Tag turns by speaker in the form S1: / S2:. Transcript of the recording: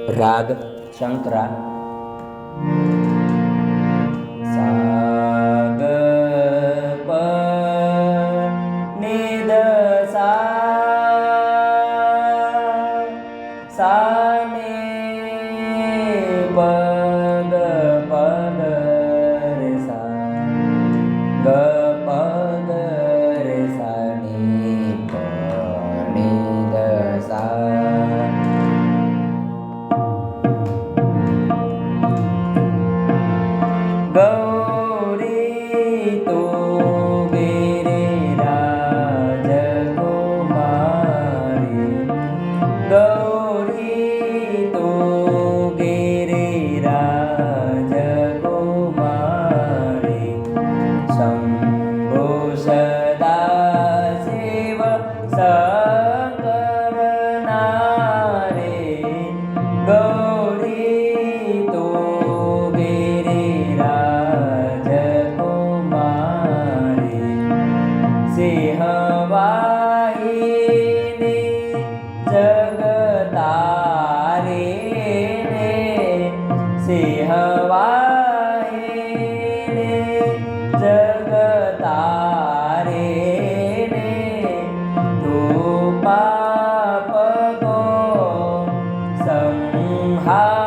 S1: राग शंकरा। सा ग प नि ध सा, सा नि प ग प ग रे सा, ग प ग रे सा नि प नि ध सा। गौरी तू गिरिराज कुमारी, गौरी तू गिरिराज कुमारी। शंभो सदा शिव शंकर नारी, गौरी तू गिरिराज कुमारी। सिंहवाहिनी जगतारिणी, सिंहवाहिनी जगतारिणी। तू पाप को संहार